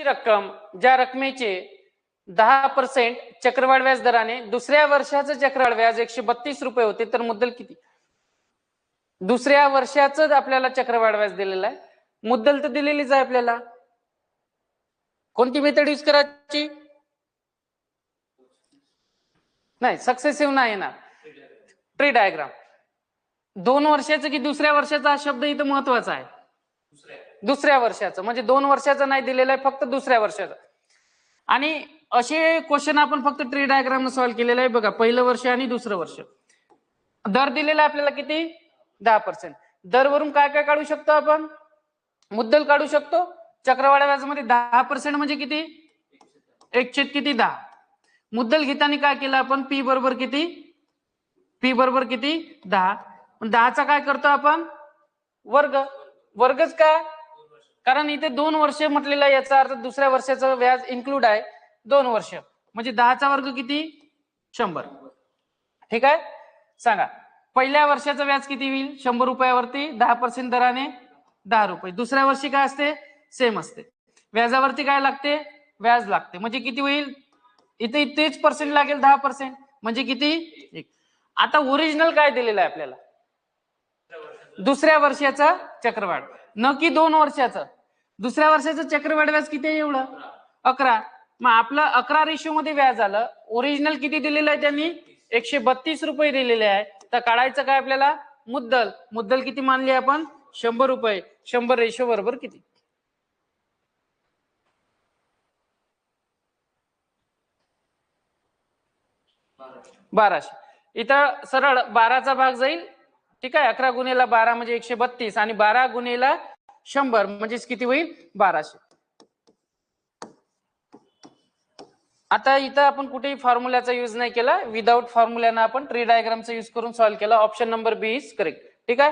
रक्कम ज्या रकमेचे 10% चक्रवाढ व्याज दराने दुसऱ्या वर्षाचं चक्रवाढ व्याज 132 रुपये होते, तर मुद्दल किती? दुसऱ्या वर्षाचं आपल्याला चक्रवाढ व्याज दिलेलं आहे, मुद्दल तर दिलेलीच आहे आपल्याला. कोणती मेथड यूज करायची? नाही, सक्सेसिव्ह नाही येणार, ट्री डायग्राम. 2 वर्षाचं की दुसऱ्या वर्षाचा हा शब्द इथं महत्वाचा आहे. दुसऱ्या वर्षाचं म्हणजे 2 वर्षाचं नाही दिलेलं आहे, फक्त दुसऱ्या वर्षाचं. आणि असे क्वेश्चन आपण फक्त ट्री डायग्राम सॉल्व्ह केलेलं आहे बघा. पहिलं वर्ष आणि दुसरं वर्ष. दर दिलेला आपल्याला किती? 10%. दरवरून काय काय काढू शकतो आपण? मुद्दल काढू शकतो. चक्रवाढ व्याजामध्ये 10% म्हणजे किती? 1/10. मुद्दल घेताना काय केलं आपण? पी बरोबर किती? पी बरोबर किती? 10. 10चा काय करतो आपण? वर्ग. वर्गच का? कारण इथे 2 वर्ष म्हटलेलं आहे, याचा अर्थ दुसऱ्या वर्षाचं व्याज इन्क्लूड आहे 2 वर्ष, म्हणजे 10चा वर्ग किती? 100. ठीक आहे. सांगा पहिल्या वर्षाचं व्याज किती होईल? 100 रुपयावरती 10% दराने 10 रुपये. दुसऱ्या वर्षी काय असते? सेम असते. व्याजावरती काय लागते? व्याज लागते. म्हणजे किती होईल? इथे तेच पर्सेंट लागेल 10%, म्हणजे किती? 1. आता ओरिजिनल काय दिलेलं आहे आपल्याला? दुसऱ्या वर्षाचा चक्रवाढ, न की 2 वर्षाचं. दुसऱ्या वर्षाचं चक्रवाढ व्याज किती आहे? एवढं 11. मग आपलं 11 रेशो मध्ये व्याज आलं. ओरिजिनल किती दिलेलं आहे त्यांनी? 132 रुपये दिलेले आहे. तर काढायचं काय आपल्याला? मुद्दल. मुद्दल किती मानली आपण? 100 रुपये. 100 रेशो बरोबर किती? 1200. इथं सरळ 12चा भाग जाईल. ठीक आहे. 11 गुणेला 12 म्हणजे 132 आणि 12 गुणेला 100 म्हणजे किती होईल? 1200. आता इथं आपण कुठेही फॉर्म्युल्याचा यूज नाही केला. विदाउट फॉर्म्युल्यानं आपण ट्री डायग्रामचा यूज करून सॉल्व्ह केला. Option number B is correct. ठीक आहे.